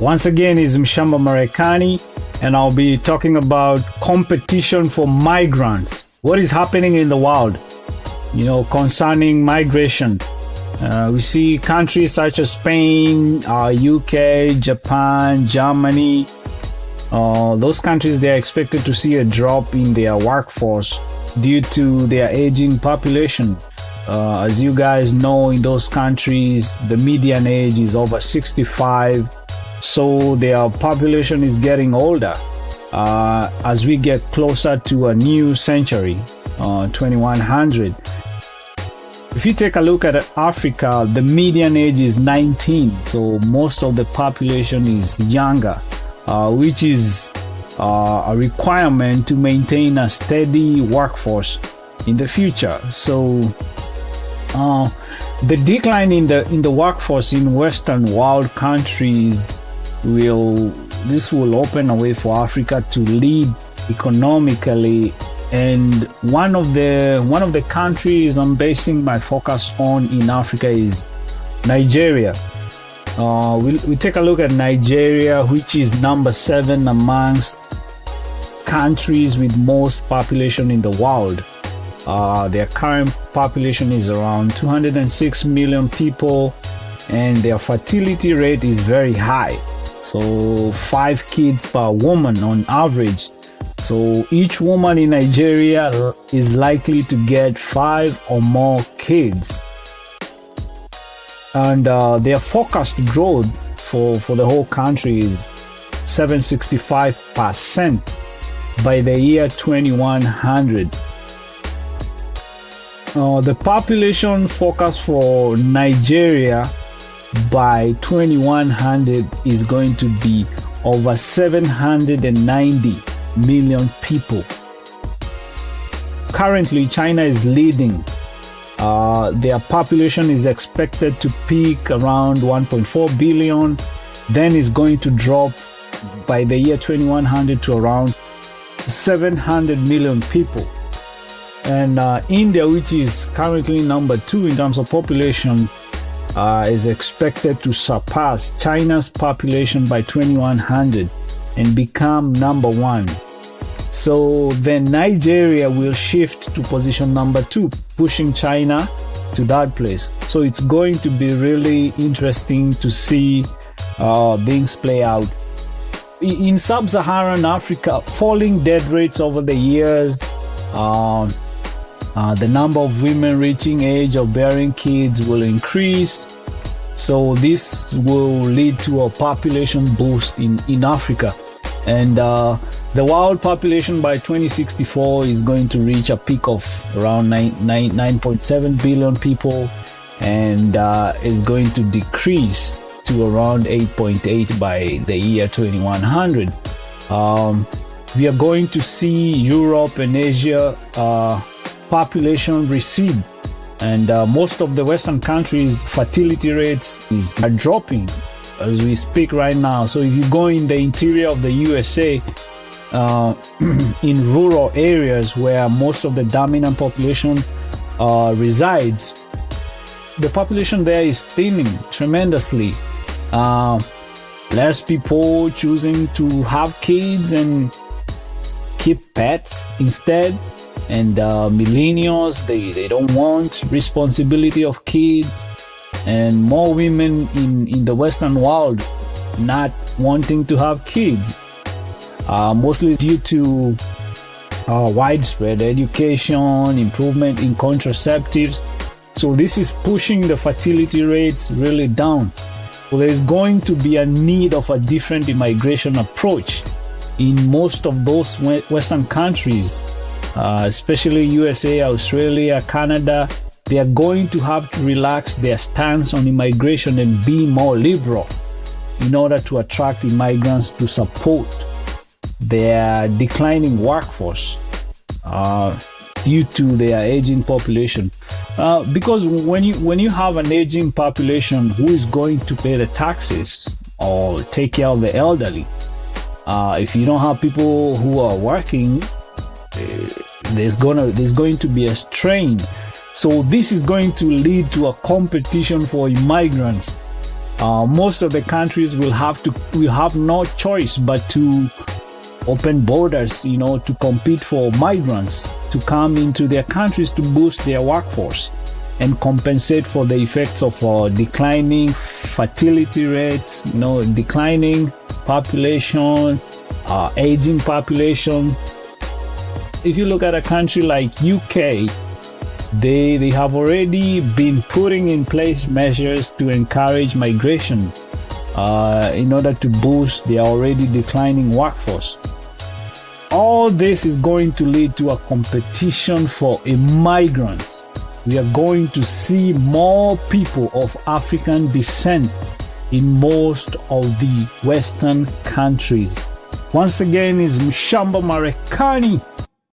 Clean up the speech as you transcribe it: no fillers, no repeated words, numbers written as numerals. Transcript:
Once again, it's Mshamba Marekani, and I'll be talking about competition for migrants. What is happening in the world, concerning migration? We see countries such as Spain, UK, Japan, Germany. Those countries, they are expected to see a drop in their workforce due to their aging population. As you guys know, in those countries, the median age is over 65, so their population is getting older. As we get closer to a new century, 2100. If you take a look at Africa, the median age is 19, so most of the population is younger, which is a requirement to maintain a steady workforce in the future. So the decline in the workforce in Western world countries will open a way for Africa to lead economically. And one of the countries I'm basing my focus on in Africa is Nigeria. We take a look at Nigeria, which is number 7 amongst countries with most population in the world. Their current population is around 206 million people, and their fertility rate is very high. So 5 kids per woman on average. So each woman in Nigeria is likely to get 5 or more kids. And their forecast growth for the whole country is 765% by the year 2100. The population forecast for Nigeria by 2100 is going to be over 790 million people. Currently, China is leading. Their population is expected to peak around 1.4 billion, then is going to drop by the year 2100 to around 700 million people. And India, which is currently number 2 in terms of population, is expected to surpass China's population by 2100 and become number 1. So then Nigeria will shift to position number 2, pushing China to that place. So it's going to be really interesting to see things play out. In sub-Saharan Africa, falling death rates over the years, the number of women reaching age of bearing kids will increase. So this will lead to a population boost in Africa. And the world population by 2064 is going to reach a peak of around 9.7 billion people, and is going to decrease to around 8.8 by the year 2100. We are going to see Europe and Asia population recede, and most of the Western countries' fertility rates are dropping as we speak right now. So if you go in the interior of the USA, in rural areas where most of the dominant population resides, the population there is thinning tremendously. Less people choosing to have kids and keep pets instead. And millennials, they don't want responsibility of kids. And more women in the Western world not wanting to have kids, mostly due to widespread education, improvement in contraceptives. So this is pushing the fertility rates really down. So there's going to be a need of a different immigration approach in most of those Western countries, especially USA, Australia, Canada. They are going to have to relax their stance on immigration and be more liberal in order to attract immigrants to support their declining workforce due to their aging population. Because when you have an aging population, who is going to pay the taxes or take care of the elderly? If you don't have people who are working, there's going to be a strain. So this is going to lead to a competition for immigrants most of the countries will have no choice but to open borders, to compete for migrants to come into their countries to boost their workforce and compensate for the effects of declining fertility rates, declining population, aging population. If you look at a country like UK, they have already been putting in place measures to encourage migration in order to boost their already declining workforce. All this is going to lead to a competition for migrants. We are going to see more people of African descent in most of the Western countries. Once again, is Mshamba Marekani